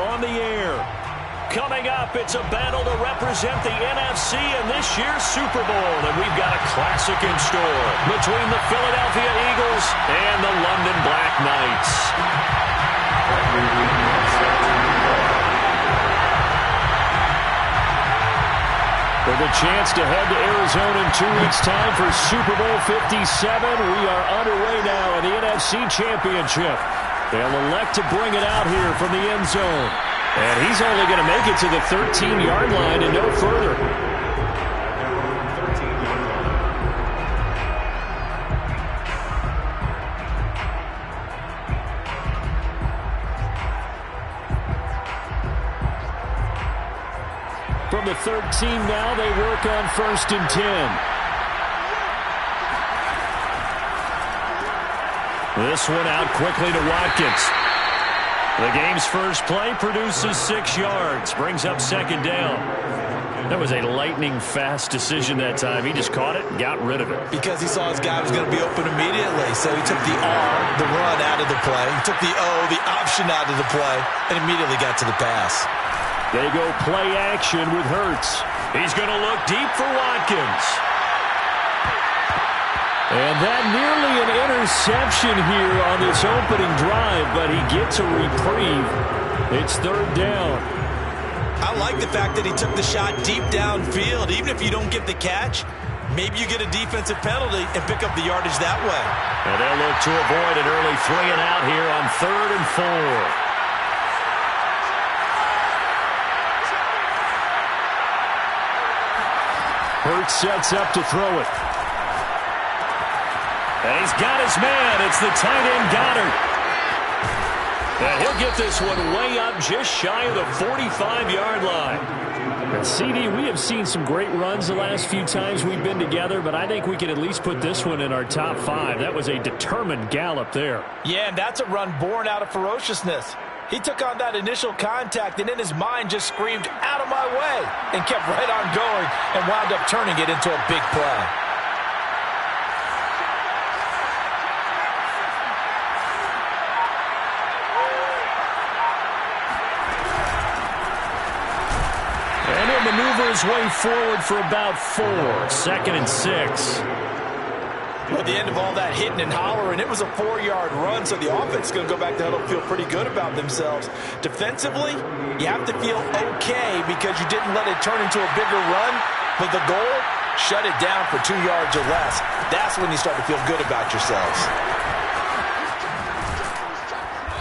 on the air. Coming up, it's a battle to represent the NFC in this year's Super Bowl, and we've got a classic in store between the Philadelphia Eagles and the London Black Knights. With a chance to head to Arizona in 2 weeks' time for Super Bowl 57, we are underway now in the NFC Championship. They'll elect to bring it out here from the end zone. And he's only going to make it to the 13-yard line and no further. From the 13 now, they work on 1st and 10. This one out quickly to Watkins. The game's first play produces 6 yards, brings up 2nd down. That was a lightning-fast decision that time. He just caught it and got rid of it. Because he saw his guy was going to be open immediately. So he took the R, the run, out of the play. He took the O, the option, out of the play, and immediately got to the pass. They go play action with Hurts. He's going to look deep for Watkins. And that nearly an interception here on this opening drive, but he gets a reprieve. It's 3rd down. I like the fact that he took the shot deep downfield. Even if you don't get the catch, maybe you get a defensive penalty and pick up the yardage that way. And they'll look to avoid an early 3 and out here on 3rd and 4. Hurts sets up to throw it. And he's got his man. It's the tight end Goddard. And he'll get this one way up just shy of the 45-yard line. And CD, we have seen some great runs the last few times we've been together, but I think we can at least put this one in our top 5. That was a determined gallop there. Yeah, and that's a run born out of ferociousness. He took on that initial contact and in his mind just screamed, "Out of my way," and kept right on going and wound up turning it into a big play. And he'll maneuver his way forward for about 4. 2nd and 6. At the end of all that hitting and hollering, it was a 4-yard run, so the offense is going to go back to huddle, feel pretty good about themselves. Defensively, you have to feel okay because you didn't let it turn into a bigger run, but the goal, shut it down for 2 yards or less. That's when you start to feel good about yourselves.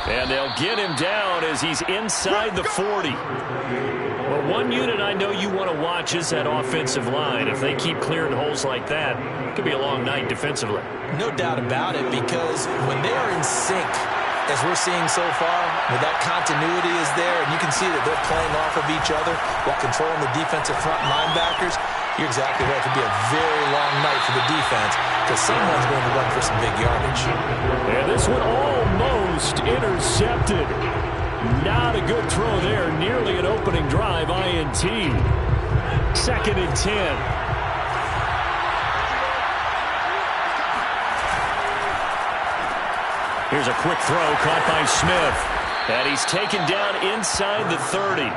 And they'll get him down as he's inside the 40. Well, one unit I know you want to watch is that offensive line. If they keep clearing holes like that, it could be a long night defensively. No doubt about it, because when they are in sync, as we're seeing so far, where that continuity is there, and you can see that they're playing off of each other while controlling the defensive front linebackers, you're exactly right. It could be a very long night for the defense because someone's going to run for some big yardage. And this one almost intercepted. Not a good throw there. Nearly an opening drive INT. 2nd and 10. Here's a quick throw caught by Smith. And he's taken down inside the 30.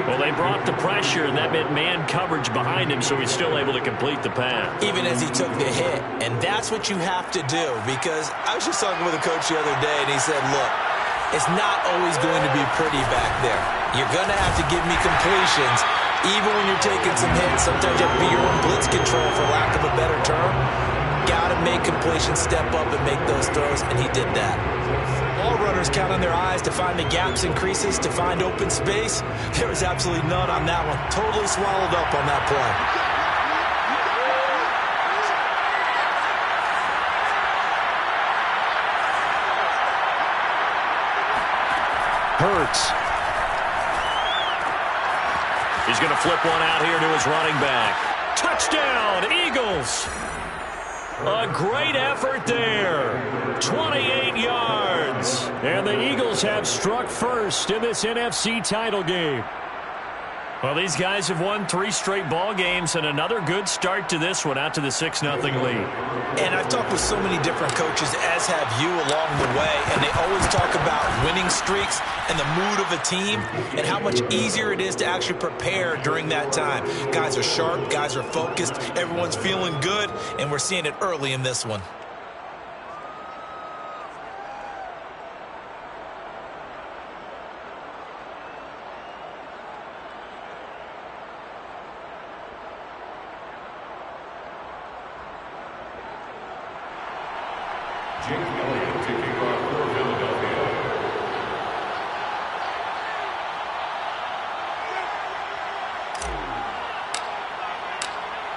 Well, they brought the pressure, and that meant man coverage behind him, so he's still able to complete the pass. Even as he took the hit. And that's what you have to do, because I was just talking with a coach the other day, and he said, look, it's not always going to be pretty back there. You're going to have to give me completions. Even when you're taking some hits, sometimes you have to be your own blitz control, for lack of a better term. Got to make completions, step up and make those throws, and he did that. All runners count on their eyes to find the gaps and creases, to find open space. There was absolutely none on that one. Totally swallowed up on that play. Hurts. He's going to flip one out here to his running back. Touchdown, Eagles. A great effort there. 28 yards. And the Eagles have struck first in this NFC title game. Well, these guys have won 3 straight ball games and another good start to this one, out to the 6-0 lead. And I've talked with so many different coaches, as have you, along the way, and they always talk about winning streaks and the mood of a team and how much easier it is to actually prepare during that time. Guys are sharp, guys are focused, everyone's feeling good, and we're seeing it early in this one.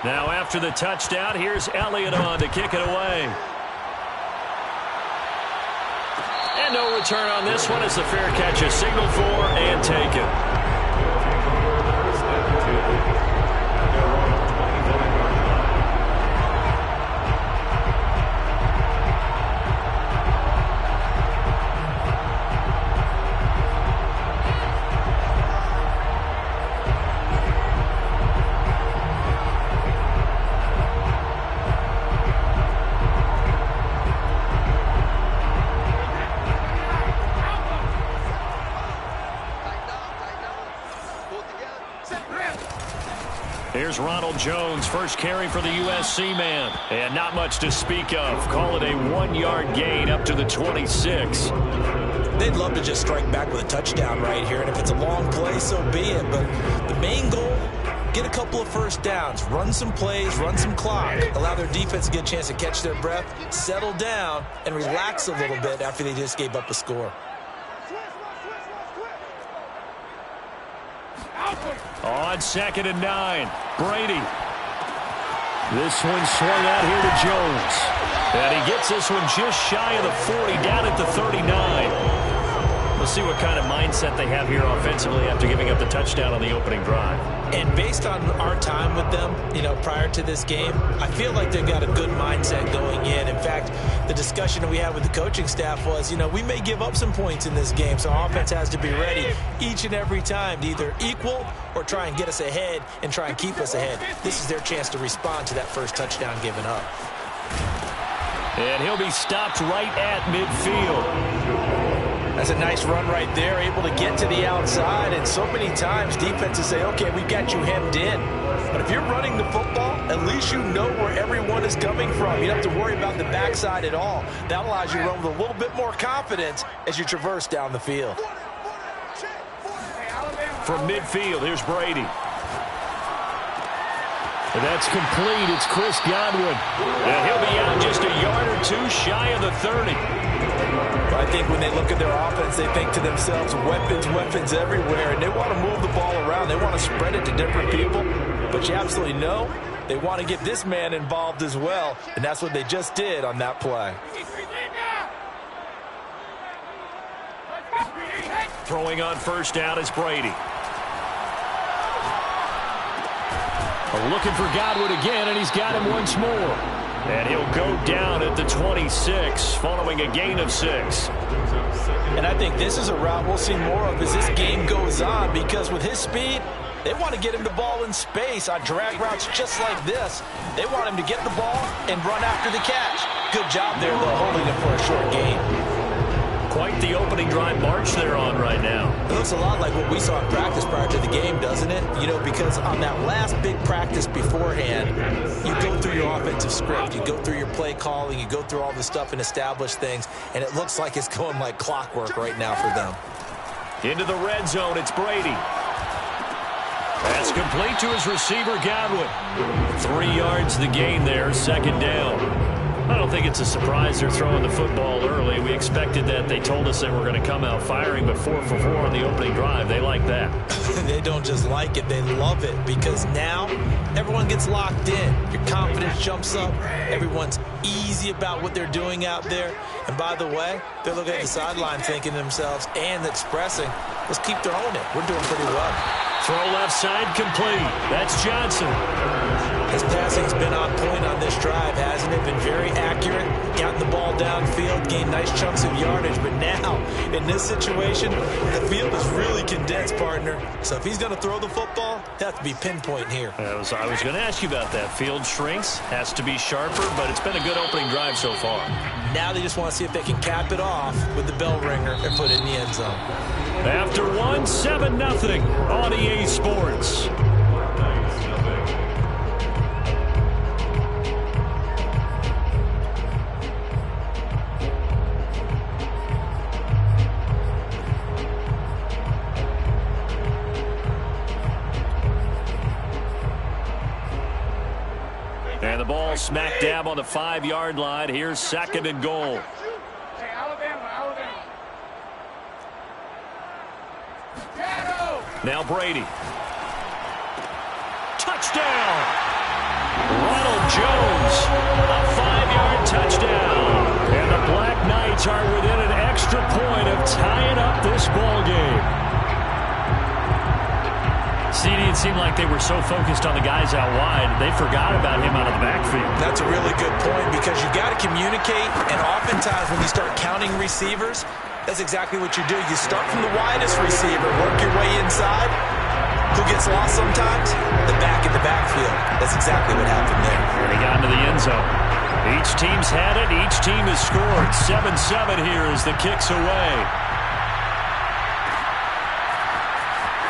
Now after the touchdown, here's Elliott on to kick it away. And no return on this one as the fair catch is signaled for and taken. Here's Ronald Jones, first carry for the USC man. And not much to speak of. Call it a 1-yard gain up to the 26. They'd love to just strike back with a touchdown right here. And if it's a long play, so be it. But the main goal, get a couple of first downs, run some plays, run some clock, allow their defense to get a chance to catch their breath, settle down, and relax a little bit after they just gave up a score. On 2nd and 9, Brady. This one swung out here to Jones. And he gets this one just shy of the 40, down at the 39. We'll see what kind of mindset they have here offensively after giving up the touchdown on the opening drive. And based on our time with them, prior to this game, I feel like they've got a good mindset going in. In fact, the discussion that we had with the coaching staff was, we may give up some points in this game, so our offense has to be ready each and every time to either equal or try and get us ahead and try and keep us ahead. This is their chance to respond to that first touchdown given up. And he'll be stopped right at midfield. That's a nice run right there, able to get to the outside. And so many times defenses say, okay, we've got you hemmed in. But if you're running the football, at least you know where everyone is coming from. You don't have to worry about the backside at all. That allows you to run with a little bit more confidence as you traverse down the field. From midfield, here's Brady. And that's complete. It's Chris Godwin. And he'll be out just a yard or two shy of the 30. I think when they look at their offense, they think to themselves, weapons everywhere, and they want to move the ball around. They want to spread it to different people. But you absolutely know they want to get this man involved as well, and that's what they just did on that play. Throwing on first down is Brady. Looking for Godwin again, and he's got him once more. And he'll go down at the 26, following a gain of 6. And I think this is a route we'll see more of as this game goes on, because with his speed, they want to get him the ball in space on drag routes just like this. They want him to get the ball and run after the catch. Good job there, though, holding him for a short gain. Quite the opening drive march they're on right now. It looks a lot like what we saw in practice prior to the game, doesn't it? Because on that last big practice beforehand, you go through your offensive script, you go through your play calling, you go through all the stuff and establish things, and it looks like it's going like clockwork right now for them. Into the red zone, it's Brady. That's complete to his receiver, Godwin. 3 yards the gain there, 2nd down. I don't think it's a surprise they're throwing the football early. We expected that. They told us they were going to come out firing, but 4 for 4 on the opening drive. They like that. They don't just like it, they love it, because now everyone gets locked in. Your confidence jumps up. Everyone's easy about what they're doing out there. And by the way, they're looking at the sideline thinking to themselves and expressing, let's keep throwing it. We're doing pretty well. Throw left side complete. That's Johnson. His passing's been on point on this drive, hasn't it? Been very accurate, gotten the ball downfield, gained nice chunks of yardage. But now, in this situation, the field is really condensed. defense, partner. So if he's going to throw the football, he'll have to be pinpoint here. I was going to ask you about that. Field shrinks, has to be sharper, but it's been a good opening drive so far. Now they just want to see if they can cap it off with the bell ringer and put it in the end zone. After 7-0 on EA Sports. And the ball smack dab on the 5-yard line. Here's 2nd and goal. Now Brady. Touchdown! Ronald Jones, a 5-yard touchdown. And the Black Knights are within an extra point of tying up this ball game. CD, it seemed like they were so focused on the guys out wide, they forgot about him out of the backfield. That's a really good point because you got to communicate, and oftentimes when you start counting receivers, that's exactly what you do. You start from the widest receiver, work your way inside. Who gets lost sometimes? The back in the backfield. That's exactly what happened there. And he got into the end zone. Each team's had it. Each team has scored. 7-7 here as the kick's away.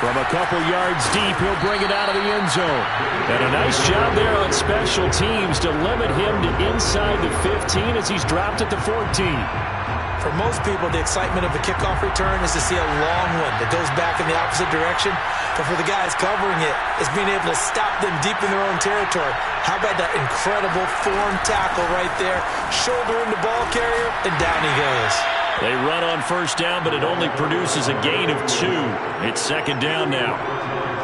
From a couple yards deep, he'll bring it out of the end zone. And a nice job there on special teams to limit him to inside the 15 as he's dropped at the 14. For most people, the excitement of a kickoff return is to see a long one that goes back in the opposite direction. But for the guys covering it, it's being able to stop them deep in their own territory. How about that incredible form tackle right there? Shoulder in the ball carrier, and down he goes. They run on first down, but it only produces a gain of 2. It's 2nd down now.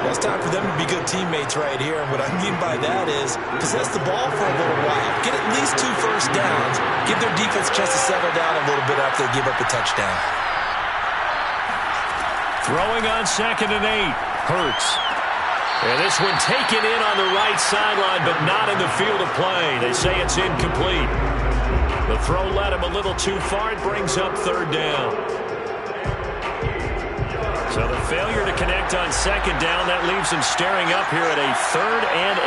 Well, it's time for them to be good teammates right here. And what I mean by that is possess the ball for a little while. Get at least 2 first downs. Give their defense a chance to settle down a little bit after they give up a touchdown. Throwing on 2nd and 8. Hurts. And this one taken in on the right sideline, but not in the field of play. They say it's incomplete. The throw led him a little too far. It brings up 3rd down. So the failure to connect on 2nd down, that leaves him staring up here at a 3rd and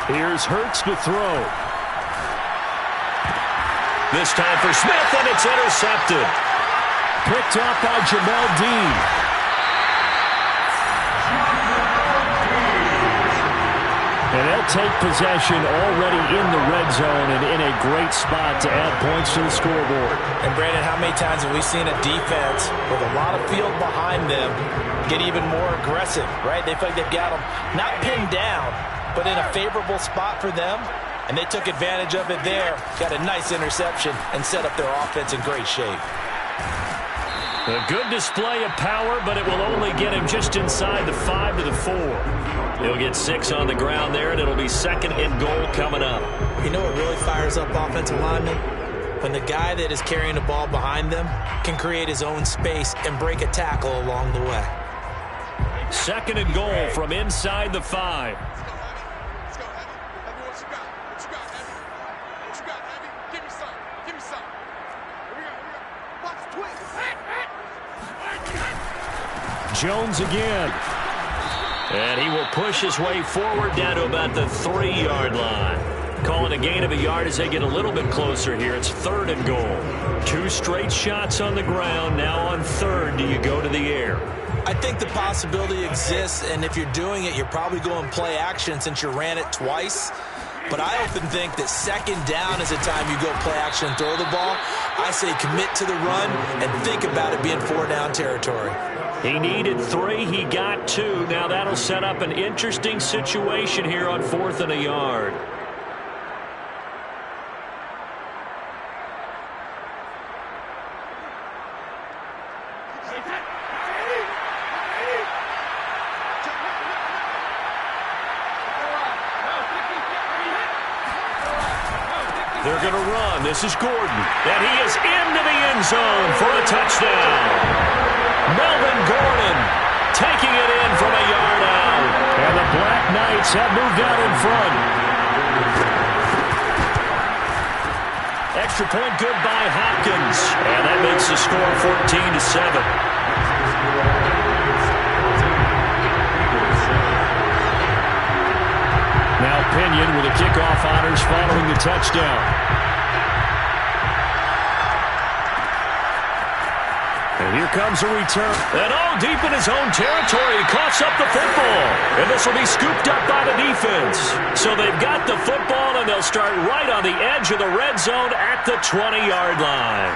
8. Here's Hurts to throw. This time for Smith, and it's intercepted. Picked off by Jamel Dean. And they'll take possession already in the red zone and in a great spot to add points to the scoreboard. And, Brandon, how many times have we seen a defense with a lot of field behind them get even more aggressive, right? They feel like they've got them not pinned down, but in a favorable spot for them, and they took advantage of it there, got a nice interception, and set up their offense in great shape. A good display of power, but it will only get him just inside the 5 to the 4. He'll get 6 on the ground there, and it'll be 2nd and goal coming up. You know what really fires up offensive linemen? When the guy that is carrying the ball behind them can create his own space and break a tackle along the way. 2nd and goal from inside the 5. Jones again. And he will push his way forward down to about the 3-yard line. Calling a gain of a yard as they get a little bit closer here. It's 3rd and goal. 2 straight shots on the ground. Now on 3rd, do you go to the air? I think the possibility exists, and if you're doing it, you're probably going play action since you ran it twice. But I often think that 2nd down is the time you go play action and throw the ball. I say commit to the run and think about it being 4-down territory. He needed 3. He got 2. Now that'll set up an interesting situation here on 4th and a yard. They're going to run. This is Gordon. And he is into the end zone for a touchdown. Melvin Gordon taking it in from a yard out. And the Black Knights have moved out in front. Extra point good by Hopkins. And that makes the score 14-7. Now Pinion with the kickoff honors following the touchdown. And here comes a return. And all deep in his own territory, he coughs up the football. And this will be scooped up by the defense. So they've got the football, and they'll start right on the edge of the red zone at the 20-yard line.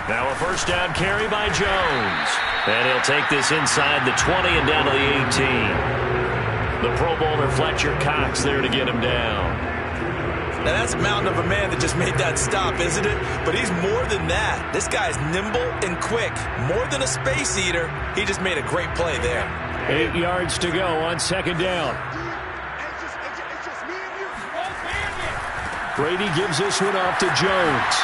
Now a first down carry by Jones. And he'll take this inside the 20 and down to the 18. The Pro Bowler Fletcher Cox there to get him down. Now that's a mountain of a man that just made that stop, isn't it? But he's more than that. This guy's nimble and quick. More than a space eater. He just made a great play there. 8 yards to go on second down. Brady gives this one off to Jones.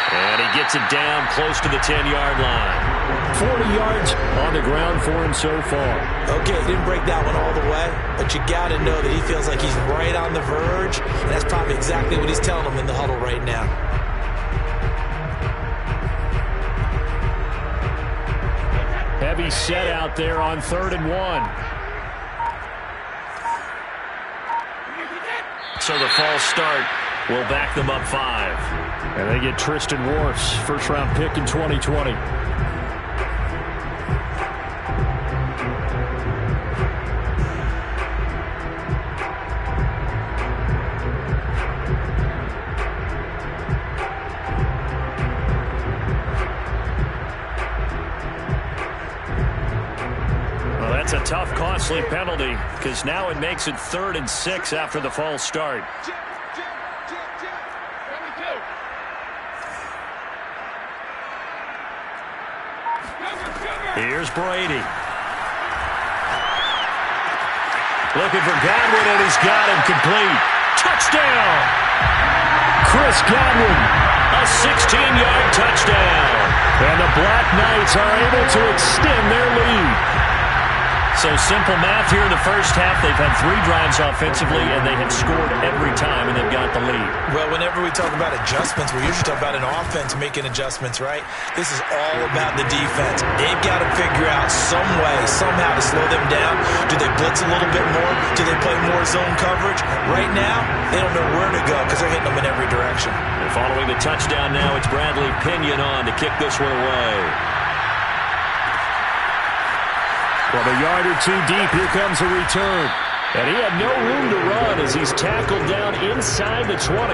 And he gets it down close to the 10-yard line. 40 yards on the ground for him so far. Okay, didn't break that one all the way, but you got to know that he feels like he's right on the verge, and that's probably exactly what he's telling them in the huddle right now. Heavy set out there on 3rd and 1. So the false start will back them up 5. And they get Tristan Wirfs, first-round pick in 2020. Well, that's a tough, costly penalty because now it makes it 3rd and 6 after the false start. Here's Brady. Looking for Godwin, and he's got him complete. Touchdown! Chris Godwin, a 16-yard touchdown. And the Black Knights are able to extend their lead. So simple math here in the first half. They've had 3 drives offensively, and they have scored every time, and they've got the lead. Well, whenever we talk about adjustments, we usually talk about an offense making adjustments, right? This is all about the defense. They've got to figure out some way, somehow to slow them down. Do they blitz a little bit more? Do they play more zone coverage? Right now, they don't know where to go because they're hitting them in every direction. And following the touchdown now, it's Bradley Pinion on to kick this one away. Well, a yard or 2 deep, here comes a return. And he had no room to run as he's tackled down inside the 20.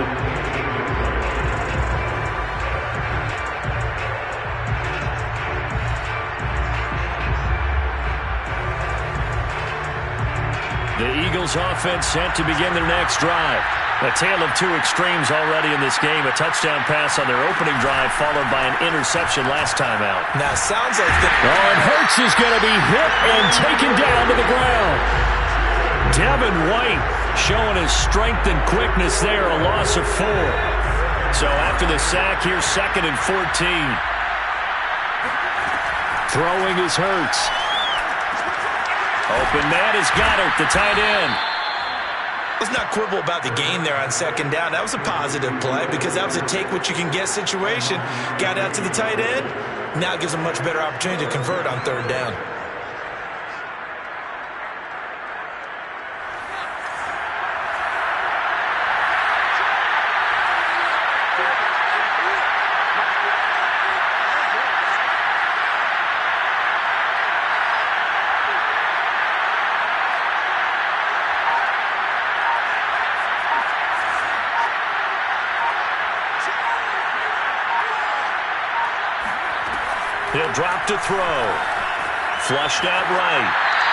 The Eagles offense set to begin their next drive. A tale of 2 extremes already in this game. A touchdown pass on their opening drive followed by an interception last time out. Now, it sounds like and Hurts is going to be hit and taken down to the ground. Devin White showing his strength and quickness there, a loss of 4. So after the sack, here's 2nd and 14. Throwing is Hurts. Open man is Goddard, the tight end. Let's not quibble about the gain there on 2nd down. That was a positive play because that was a take-what-you-can-get situation. Got out to the tight end. Now it gives them a much better opportunity to convert on 3rd down. He'll drop to throw. Flushed out right.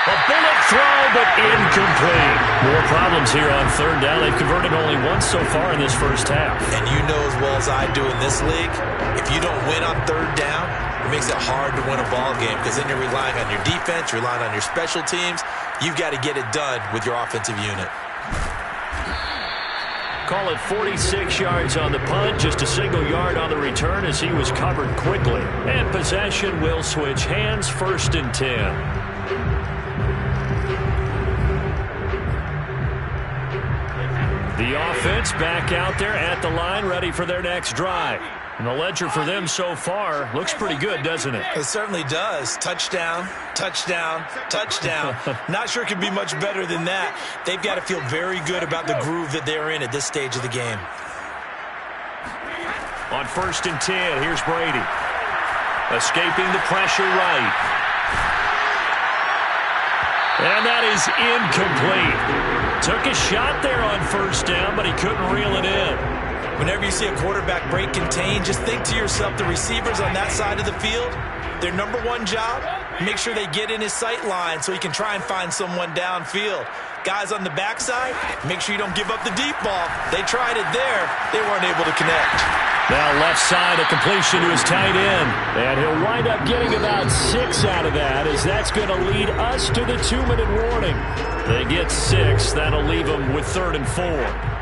A bullet throw, but incomplete. More problems here on 3rd down. They've converted only once so far in this first half. And you know as well as I do in this league, if you don't win on 3rd down, it makes it hard to win a ball game because then you're relying on your defense, you're relying on your special teams. You've got to get it done with your offensive unit. call it 46 yards on the punt, just a single yard on the return as he was covered quickly. And possession will switch hands, 1st and 10. The offense back out there at the line, ready for their next drive. And the ledger for them so far looks pretty good, doesn't it? It certainly does. Touchdown, touchdown, touchdown. Not sure it could be much better than that. They've got to feel very good about the groove that they're in at this stage of the game. On 1st and 10, here's Brady. Escaping the pressure right. And that is incomplete. Took a shot there on 1st down, but he couldn't reel it in. Whenever you see a quarterback break contain, just think to yourself, the receivers on that side of the field, their number one job, make sure they get in his sight line so he can try and find someone downfield. Guys on the backside, make sure you don't give up the deep ball. They tried it there. They weren't able to connect. Now left side, a completion to his tight end. And he'll wind up getting about 6 out of that, as that's going to lead us to the 2-minute warning. They get 6. That'll leave them with 3rd and 4.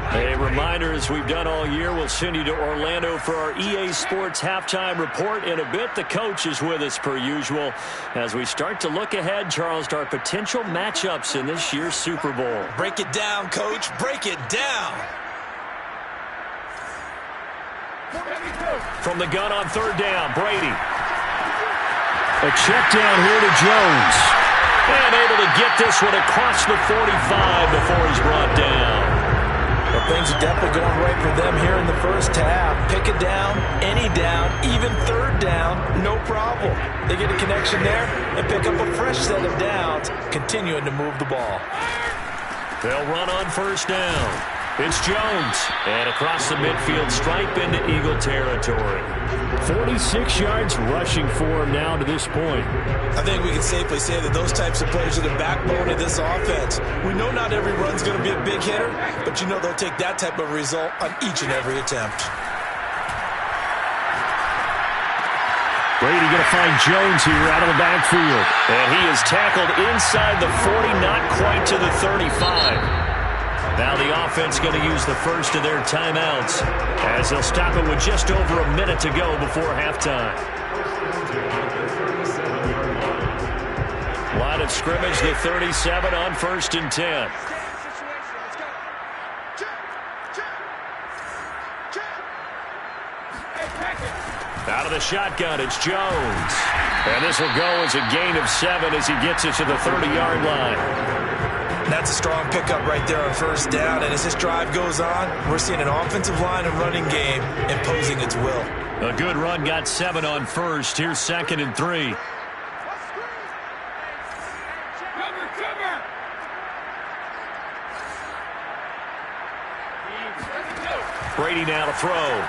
A reminder, as we've done all year, we'll send you to Orlando for our EA Sports halftime report in a bit. The coach is with us per usual as we start to look ahead, Charles, to our potential matchups in this year's Super Bowl. Break it down, Coach. Break it down. From the gun on 3rd down, Brady. A check down here to Jones. And able to get this one across the 45 before he's brought down. Well, things are definitely going right for them here in the first half. Pick it down, any down, even 3rd down, no problem. They get a connection there and pick up a fresh set of downs, continuing to move the ball. They'll run on 1st down. It's Jones. And across the midfield stripe into Eagle territory. 46 yards rushing for him now to this point. I think we can safely say that those types of players are the backbone of this offense. We know not every run's going to be a big hitter, but you know they'll take that type of result on each and every attempt. Brady going to find Jones here out of the backfield. And he is tackled inside the 40, not quite to the 35. Now the offense going to use the first of their timeouts as they'll stop it with just over a minute to go before halftime. Line of scrimmage, the 37 on 1st and 10. Out of the shotgun, it's Jones. And this will go as a gain of 7 as he gets it to the 30-yard line. That's a strong pickup right there on 1st down. And as this drive goes on, we're seeing an offensive line and running game imposing its will. A good run, got 7 on 1st. Here's 2nd and 3. Brady now to throw.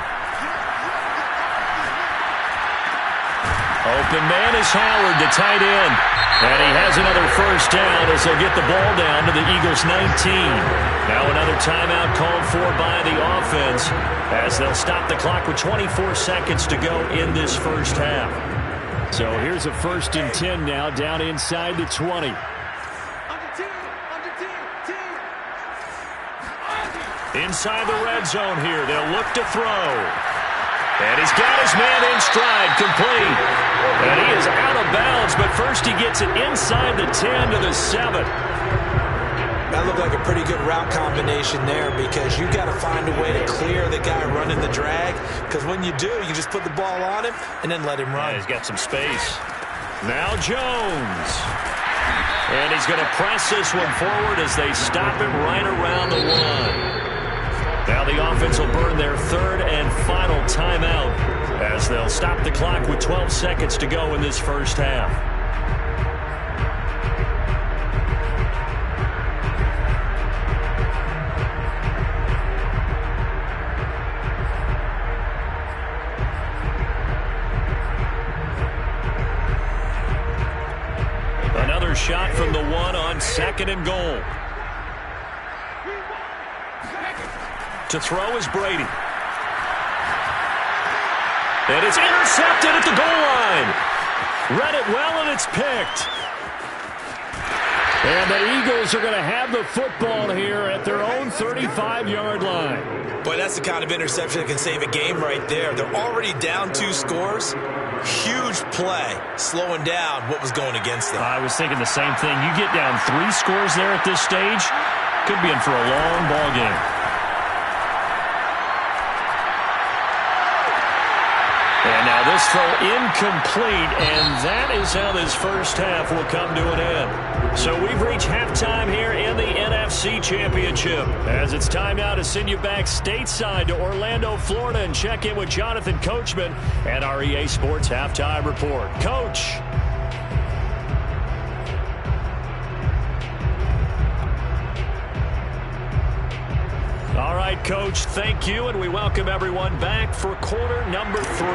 Open man is Howard, the tight end. And he has another 1st down as they'll get the ball down to the Eagles' 19. Now another timeout called for by the offense as they'll stop the clock with 24 seconds to go in this first half. So here's a 1st and 10 now down inside the 20. Inside the red zone here, they'll look to throw. And he's got his man in stride, complete. And he is out of bounds, but first he gets it inside the 10 to the 7. That looked like a pretty good route combination there because you got to find a way to clear the guy running the drag. Because when you do, you just put the ball on him and then let him run. Yeah, he's got some space. Now Jones. And he's going to press this one forward as they stop him right around the 1. Now the offense will burn their 3rd and final timeout as they'll stop the clock with 12 seconds to go in this first half. Another shot from the 1 on 2nd and goal. To throw is Brady. And it's intercepted at the goal line. Read it well, and it's picked. And the Eagles are going to have the football here at their own 35-yard line. Boy, that's the kind of interception that can save a game right there. They're already down 2 scores. Huge play, slowing down what was going against them. I was thinking the same thing. You get down 3 scores there at this stage, could be in for a long ball game. And now this throw incomplete, and that is how this first half will come to an end. So we've reached halftime here in the NFC Championship. As it's time now to send you back stateside to Orlando, Florida, and check in with Jonathan Coachman and our EA Sports Halftime Report. Coach. All right, Coach, thank you, and we welcome everyone back for quarter number 3.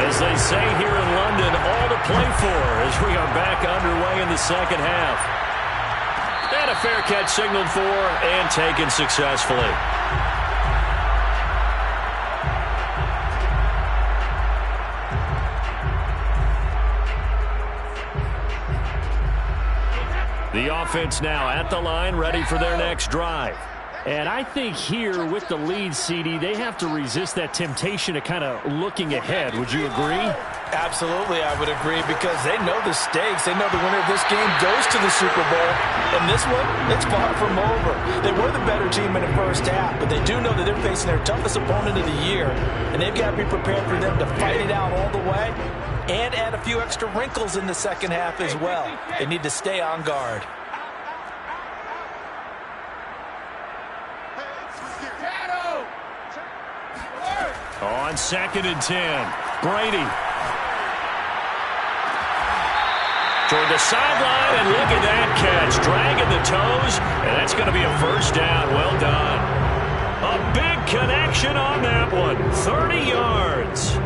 As they say here in London, all to play for as we are back underway in the second half. And a fair catch signaled for and taken successfully. The offense now at the line, ready for their next drive. And I think here with the lead, CD, they have to resist that temptation of kind of looking ahead. Would you agree? Absolutely, I would agree, because they know the stakes. They know the winner of this game goes to the Super Bowl. And this one, it's far from over. They were the better team in the first half, but they do know that they're facing their toughest opponent of the year. And they've got to be prepared for them to fight it out all the way and add a few extra wrinkles in the second half as well. They need to stay on guard. On 2nd and 10, Brady. Toward the sideline, and look at that catch. Dragging the toes, and that's going to be a first down. Well done. A big connection on that one. 30 yards.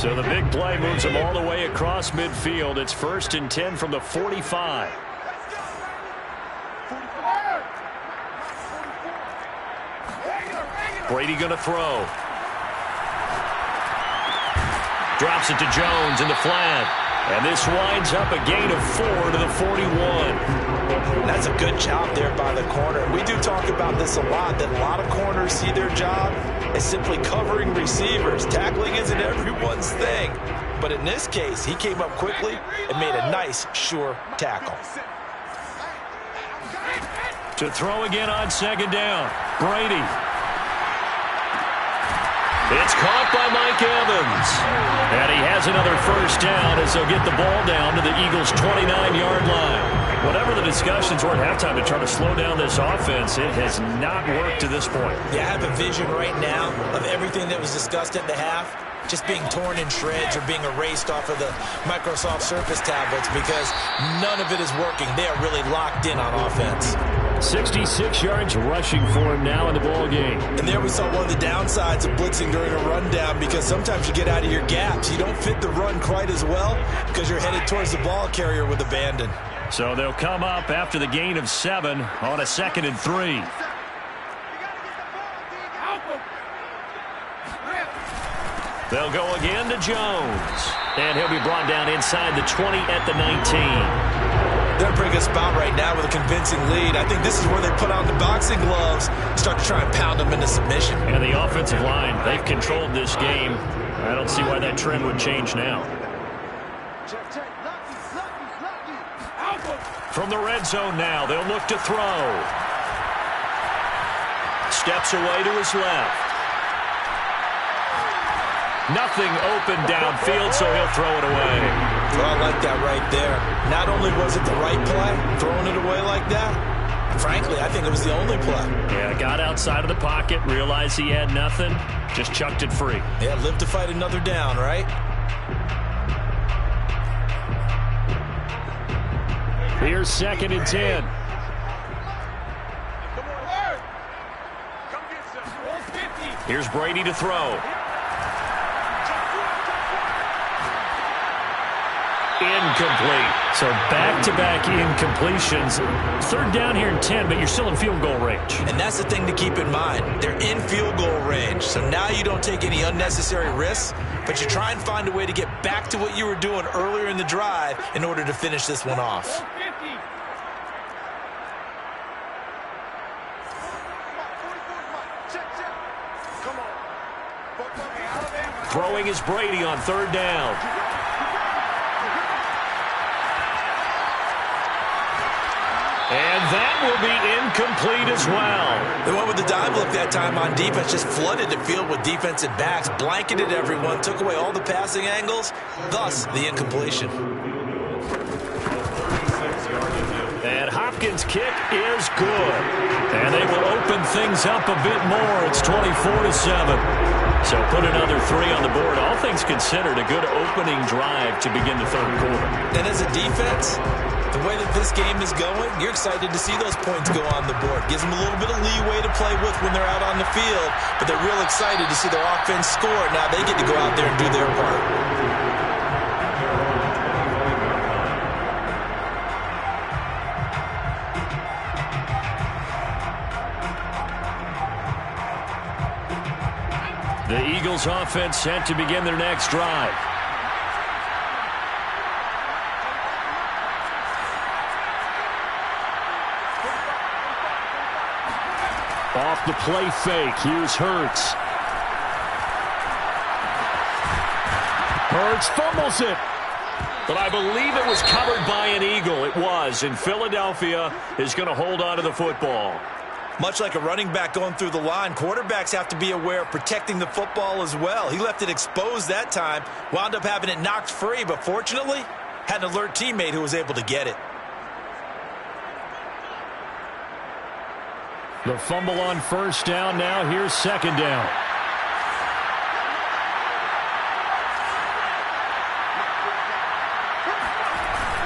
So the big play moves them all the way across midfield. It's 1st and 10 from the 45. Brady going to throw. Drops it to Jones in the flat. And this winds up a gain of 4 to the 41. That's a good job there by the corner. We do talk about this a lot, that a lot of corners see their job as simply covering receivers. Tackling isn't everyone's thing. But in this case, he came up quickly and made a nice, sure tackle. To throw again on 2nd down. Brady. It's caught by Mike Evans. And he has another first down as they'll get the ball down to the Eagles' 29-yard line. Whatever the discussions were at halftime to try to slow down this offense, it has not worked to this point. Yeah, I have a vision right now of everything that was discussed at the half just being torn in shreds or being erased off of the Microsoft Surface tablets, because none of it is working. They are really locked in on offense. 66 yards rushing for him now in the ball game. And there we saw one of the downsides of blitzing during a rundown, because sometimes you get out of your gaps. You don't fit the run quite as well because you're headed towards the ball carrier with abandon. So they'll come up after the gain of 7 on a 2nd and 3. They'll go again to Jones. And he'll be brought down inside the 20 at the 19. They're in a pretty good spot right now with a convincing lead. I think this is where they put on the boxing gloves, start to try and pound them into submission. And the offensive line, they've controlled this game. I don't see why that trend would change now. From the red zone now, they'll look to throw. Steps away to his left. Nothing open downfield, so he'll throw it away. Well, I like that right there. Not only was it the right play, throwing it away like that, frankly, I think it was the only play. Yeah, got outside of the pocket, realized he had nothing, just chucked it free. Yeah, live to fight another down, right? Here's 2nd and 10. Here's Brady to throw. Incomplete. So back-to-back incompletions. Third down here in 10, but you're still in field goal range. And that's the thing to keep in mind. They're in field goal range. So now you don't take any unnecessary risks, but you try and find a way to get back to what you were doing earlier in the drive in order to finish this one off. Throwing is Brady on third down. And that will be incomplete as well. They went with the dive look that time on defense, just flooded the field with defensive backs, blanketed everyone, took away all the passing angles, thus the incompletion. And Hopkins' kick is good. And they will open things up a bit more. It's 24-7. So put another 3 on the board. All things considered, a good opening drive to begin the third quarter. And as a defense, the way that this game is going, you're excited to see those points go on the board. Gives them a little bit of leeway to play with when they're out on the field, but they're real excited to see their offense score. Now they get to go out there and do their part. The Eagles offense set to begin their next drive. Off the play fake. Here's Hurts. Hurts fumbles it. But I believe it was covered by an Eagle. It was. And Philadelphia is going to hold on to the football. Much like a running back going through the line, quarterbacks have to be aware of protecting the football as well. He left it exposed that time, wound up having it knocked free, but fortunately, had an alert teammate who was able to get it. The fumble on first down. Now here's second down.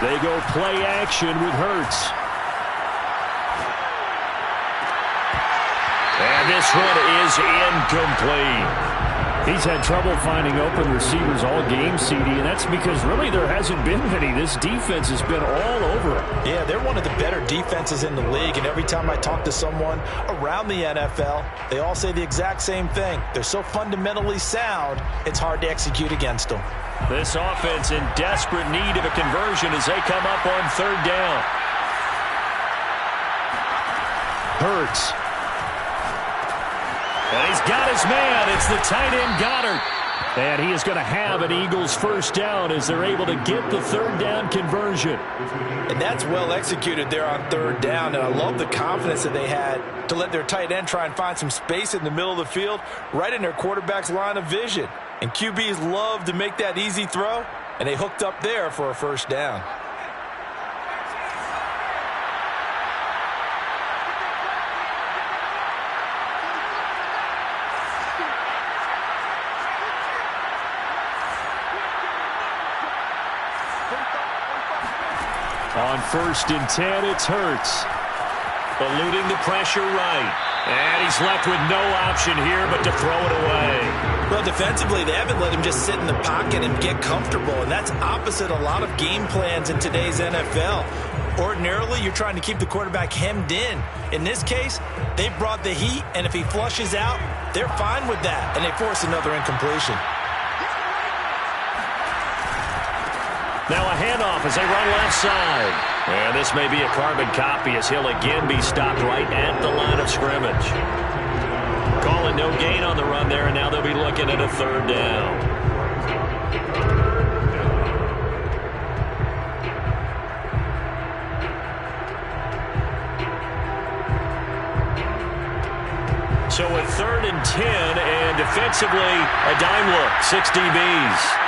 They go play action with Hurts. And this one is incomplete. He's had trouble finding open receivers all game, CD, and that's because really there hasn't been many. This defense has been all over him. Yeah, they're one of the better defenses in the league, and every time I talk to someone around the NFL, they all say the exact same thing. They're so fundamentally sound, it's hard to execute against them. This offense in desperate need of a conversion as they come up on third down. Hurts. And he's got his man. It's the tight end Goddard. And he is going to have an Eagles first down as they're able to get the third down conversion. And that's well executed there on third down. And I love the confidence that they had to let their tight end try and find some space in the middle of the field, right in their quarterback's line of vision. And QBs love to make that easy throw, and they hooked up there for a first down. On first and 10, it's Hurts. Eluding the pressure right. And he's left with no option here but to throw it away. Well, defensively, they haven't let him just sit in the pocket and get comfortable, and that's opposite a lot of game plans in today's NFL. Ordinarily, you're trying to keep the quarterback hemmed in. In this case, they brought the heat, and if he flushes out, they're fine with that, and they force another incompletion. Now a handoff as they run left side. And this may be a carbon copy as he'll again be stopped right at the line of scrimmage. Call it no gain on the run there, and now they'll be looking at a third down. So a third and 10, and defensively a dime look, 6 DBs.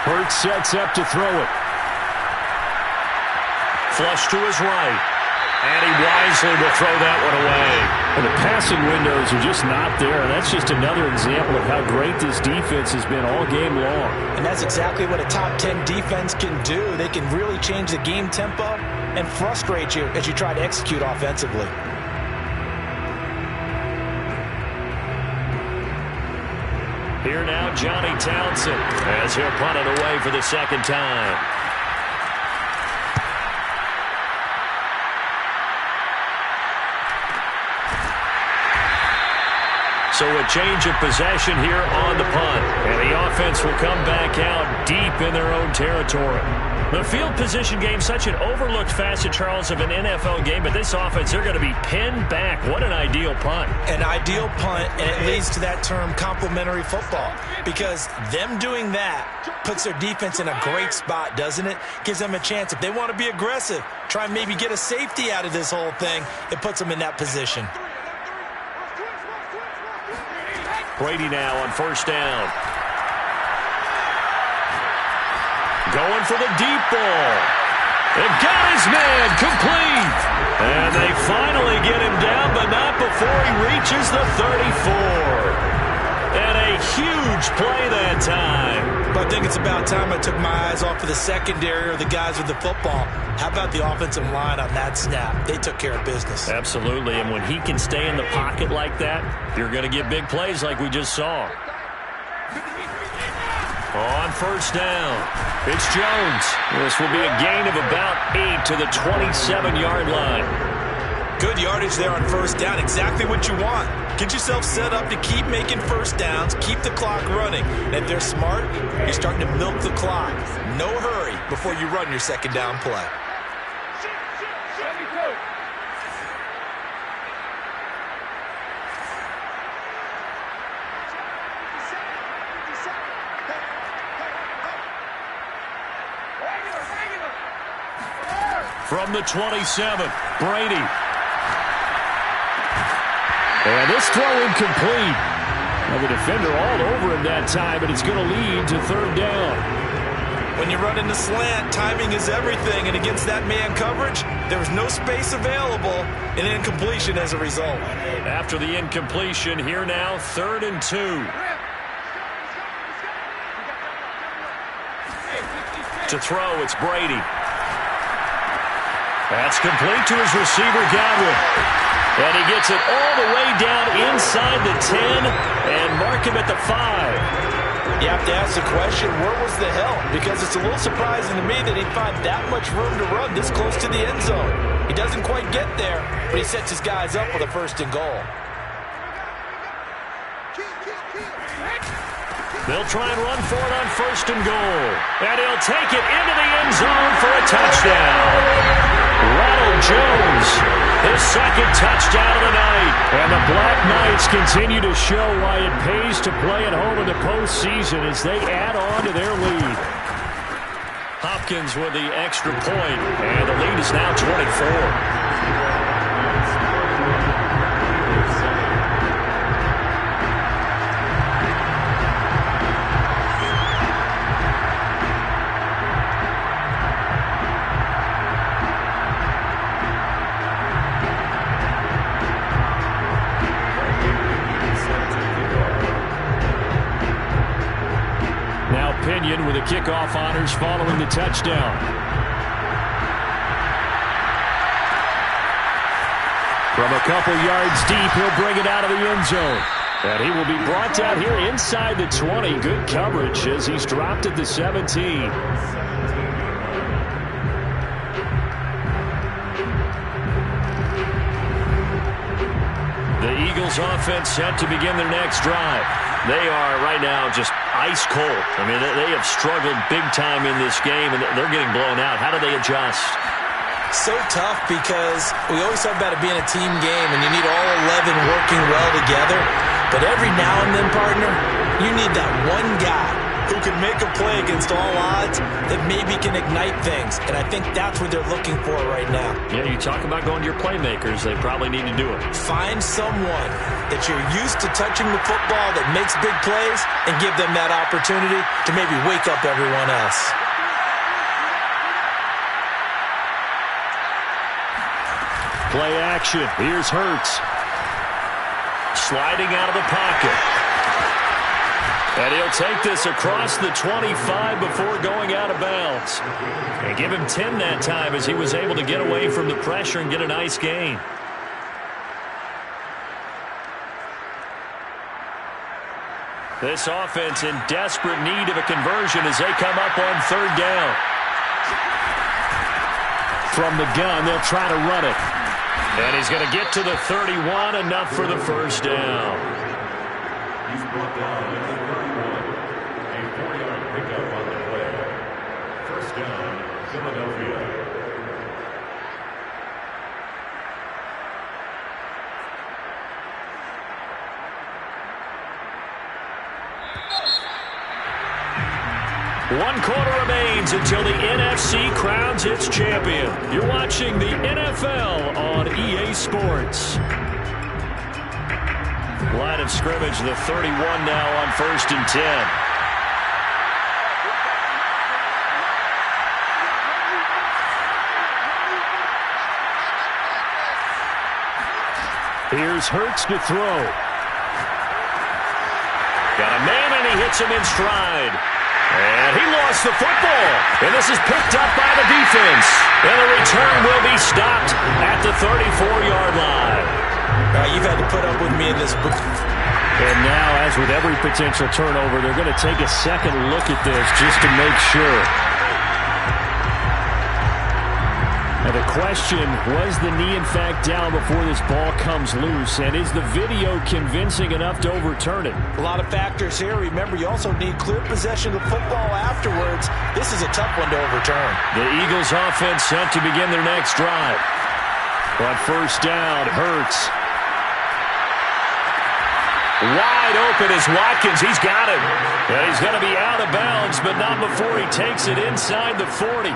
Hurts sets up to throw it. Flush to his right. And he wisely will throw that one away. And the passing windows are just not there. And that's just another example of how great this defense has been all game long. And that's exactly what a top 10 defense can do. They can really change the game tempo and frustrate you as you try to execute offensively. Here now, Johnny Townsend, as he'll punt it away for the second time. So a change of possession here on the punt. And the offense will come back out deep in their own territory. The field position game, such an overlooked facet, Charles, of an NFL game. But this offense, they're going to be pinned back. What an ideal punt. An ideal punt, and it leads to that term complementary football. Because them doing that puts their defense in a great spot, doesn't it? Gives them a chance. If they want to be aggressive, try and maybe get a safety out of this whole thing, it puts them in that position. Brady now on first down. Going for the deep ball. They've got his man complete. And they finally get him down, but not before he reaches the 34. And a huge play that time. But I think it's about time I took my eyes off of the secondary or the guys with the football. How about the offensive line on that snap? They took care of business. Absolutely, and when he can stay in the pocket like that, you're going to get big plays like we just saw. On first down, it's Jones. This will be a gain of about 8 to the 27-yard line. Good yardage there on first down. Exactly what you want. Get yourself set up to keep making first downs, keep the clock running. And if they're smart, you're starting to milk the clock. No hurry before you run your second down play. From the 27, Brady. And this throw incomplete. Now the defender all over him that time, but it's going to lead to third down. When you run into slant, timing is everything, and against that man coverage, there was no space available, and incompletion as a result. After the incompletion, here now, 3rd and 2. To throw, it's Brady. That's complete to his receiver, Godwin. And he gets it all the way down inside the 10 and mark him at the 5. You have to ask the question, where was the help? Because it's a little surprising to me that he'd find that much room to run this close to the end zone. He doesn't quite get there, but he sets his guys up with a 1st and goal. They'll try and run for it on 1st and goal. And he'll take it into the end zone for a touchdown. Ronald Jones, his 2nd touchdown of the night. And the Black Knights continue to show why it pays to play at home in the postseason as they add on to their lead. Hopkins with the extra point, and the lead is now 24. With the kickoff honors following the touchdown. From a couple yards deep, he'll bring it out of the end zone. And he will be brought down here inside the 20. Good coverage as he's dropped at the 17. The Eagles offense set to begin their next drive. They are right now just ice cold. I mean, they have struggled big time in this game, and they're getting blown out. How do they adjust? So tough because we always talk about it being a team game, and you need all 11 working well together. But every now and then, partner, you need that one guy who can make a play against all odds that maybe can ignite things. And I think that's what they're looking for right now. Yeah, you talk about going to your playmakers. They probably need to do it. Find someone that you're used to touching the football that makes big plays and give them that opportunity to maybe wake up everyone else. Play action. Here's Hurts. Sliding out of the pocket. And he'll take this across the 25 before going out of bounds. And give him 10 that time as he was able to get away from the pressure and get a nice gain. This offense in desperate need of a conversion as they come up on third down. From the gun, they'll try to run it. And he's going to get to the 31, enough for the first down. He's brought down at the 31. A 4-yard pickup on the play. First down, Philadelphia. One quarter remains until the NFC crowns its champion. You're watching the NFL on EA Sports. Line of scrimmage, the 31 now on 1st and 10. Here's Hurts to throw. Got a man and he hits him in stride. And he lost the football. And this is picked up by the defense. And the return will be stopped at the 34-yard line. You've had to put up with me in this booth. And now, as with every potential turnover, they're going to take a second look at this just to make sure. And the question, was the knee in fact down before this ball comes loose? And is the video convincing enough to overturn it? A lot of factors here. Remember, you also need clear possession of the football afterwards. This is a tough one to overturn. The Eagles offense set to begin their next drive. On first down, Hurts. Wide open is Watkins. He's got it. And he's going to be out of bounds, but not before he takes it inside the 40.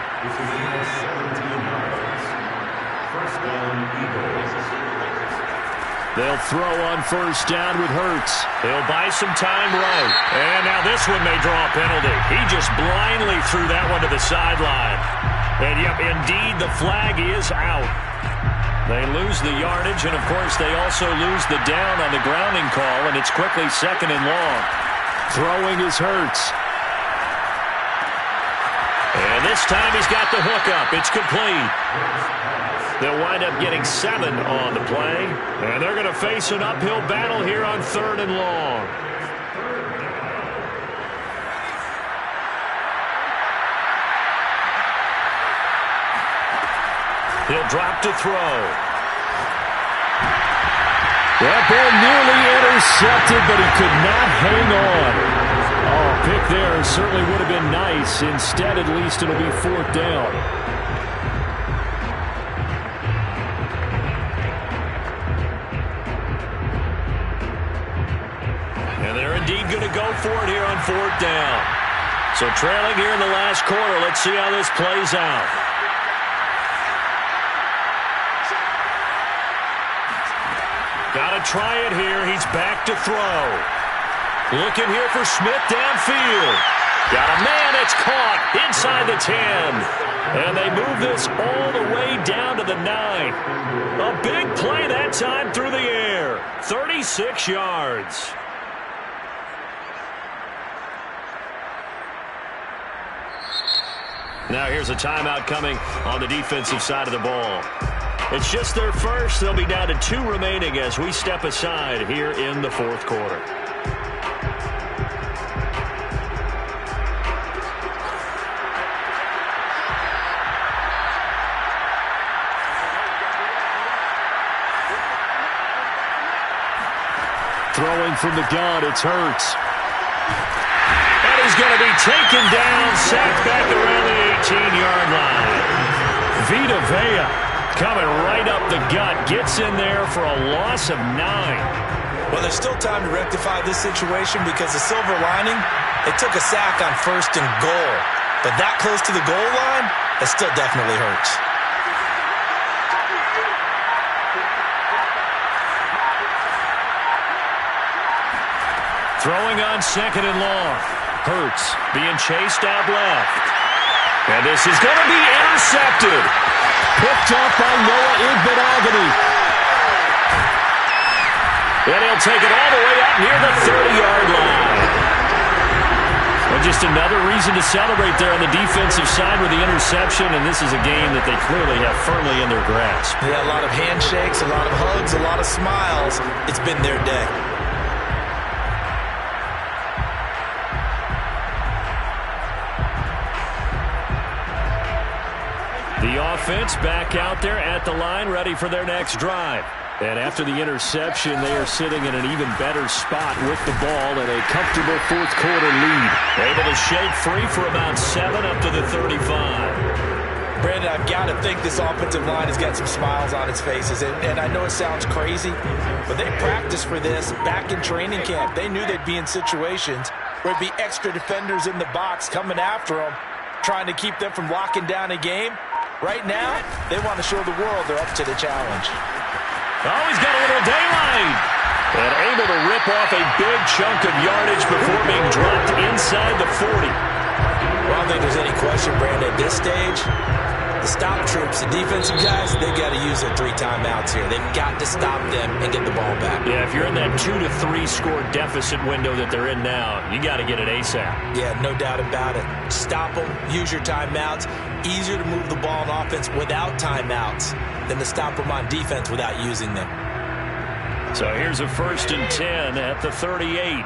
They'll throw on first down with Hurts. They'll buy some time right. And now this one may draw a penalty. He just blindly threw that one to the sideline. And yep, indeed, the flag is out. They lose the yardage, and of course they also lose the down on the grounding call, and it's quickly 2nd and long. Throwing is Hurts. And this time he's got the hook up. It's complete. They'll wind up getting 7 on the play. And they're going to face an uphill battle here on 3rd and long. He'll drop to throw. That ball nearly intercepted, but he could not hang on. Oh, pick there certainly would have been nice. Instead, at least it'll be 4th down. And they're indeed going to go for it here on 4th down. So trailing here in the last quarter. Let's see how this plays out. Got to try it here. He's back to throw. Looking here for Smith downfield. Got a man. It's caught inside the 10. And they move this all the way down to the 9. A big play that time through the air. 36 yards. Now here's a timeout coming on the defensive side of the ball. It's just their first. They'll be down to 2 remaining as we step aside here in the 4th quarter. Throwing from the gun, it's Hurts. And he's going to be taken down, sacked back around the 18-yard line. Vita Vea coming right up the gut, gets in there for a loss of 9. Well, there's still time to rectify this situation because the silver lining, it took a sack on 1st and goal. But that close to the goal line, it still definitely hurts. Throwing on 2nd and long. Hurts being chased out left. And this is going to be intercepted. Picked off by Noah Igbenogany. And he'll take it all the way up near the 30-yard line. Well, just another reason to celebrate there on the defensive side with the interception, and this is a game that they clearly have firmly in their grasp. Yeah, a lot of handshakes, a lot of hugs, a lot of smiles. It's been their day. The offense back out there at the line, ready for their next drive. And after the interception, they are sitting in an even better spot with the ball and a comfortable fourth-quarter lead. Able to shake free for about 7 up to the 35. Brandon, I've got to think this offensive line has got some smiles on its faces. And I know it sounds crazy, but they practiced for this back in training camp. They knew they'd be in situations where it'd be extra defenders in the box coming after them, trying to keep them from locking down a game. Right now, they want to show the world they're up to the challenge. Oh, he's got a little daylight. And able to rip off a big chunk of yardage before being dropped inside the 40. Well, I don't think there's any question, Brandon, at this stage, the stop troops, the defensive guys, they've got to use their 3 timeouts here. They've got to stop them and get the ball back. Yeah, if you're in that 2 to 3 score deficit window that they're in now, you got to get it ASAP. Yeah, no doubt about it. Stop them, use your timeouts. Easier to move the ball on offense without timeouts than to stop them on defense without using them. So here's a 1st and 10 at the 38.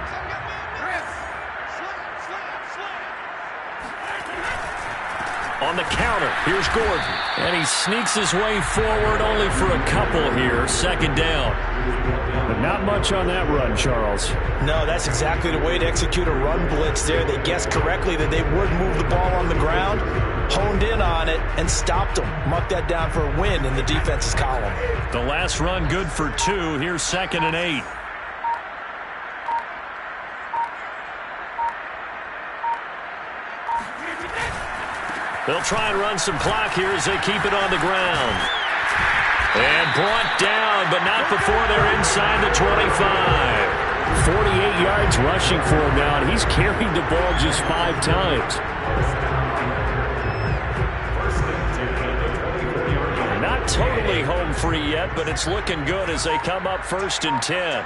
On the counter, here's Gordon. And he sneaks his way forward only for a couple here. 2nd down. But not much on that run, Charles. No, that's exactly the way to execute a run blitz there. They guessed correctly that they would move the ball on the ground, honed in on it, and stopped them. Marked that down for a win in the defense's column. The last run good for 2. Here's 2nd and 8. They'll try and run some clock here as they keep it on the ground. And brought down, but not before they're inside the 25. 48 yards rushing for him now, and he's carried the ball just 5 times. Not totally home free yet, but it's looking good as they come up 1st and 10.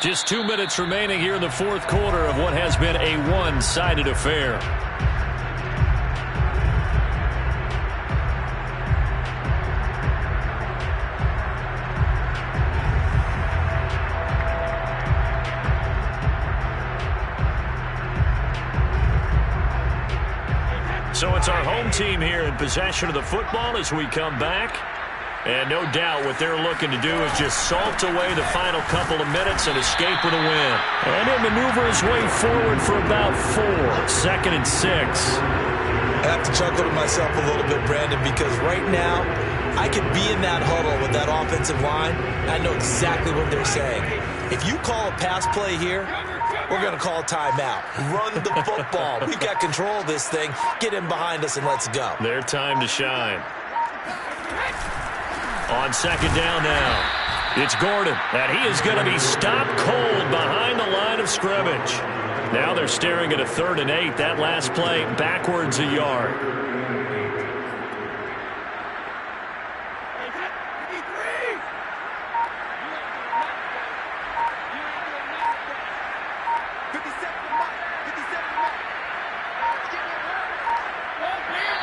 Just 2 minutes remaining here in the 4th quarter of what has been a one-sided affair. So it's our home team here in possession of the football as we come back. And no doubt what they're looking to do is just salt away the final couple of minutes and escape with a win. And he'll maneuver his way forward for about 4. 2nd and 6. I have to chuckle to myself a little bit, Brandon, because right now I could be in that huddle with that offensive line. I know exactly what they're saying. If you call a pass play here, we're going to call a timeout. Run the football. We've got control of this thing. Get in behind us and let's go. Their time to shine. On 2nd down now, it's Gordon, and he is going to be stopped cold behind the line of scrimmage. Now they're staring at a 3rd and 8. That last play backwards a yard.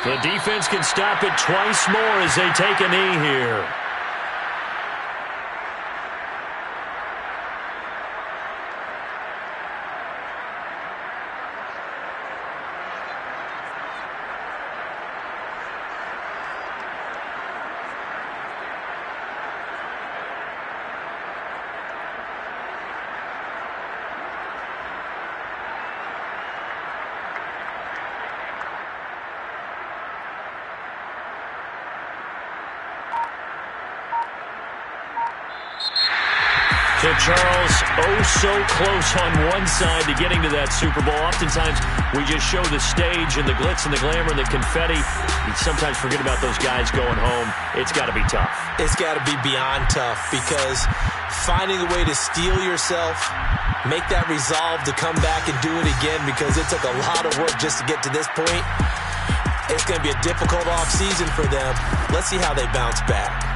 The defense can stop it twice more as they take a knee here. So, Charles, oh so close on one side to getting to that Super Bowl. Oftentimes, we just show the stage and the glitz and the glamour and the confetti. We sometimes forget about those guys going home. It's got to be tough. It's got to be beyond tough because finding a way to steel yourself, make that resolve to come back and do it again because it took a lot of work just to get to this point. It's going to be a difficult offseason for them. Let's see how they bounce back.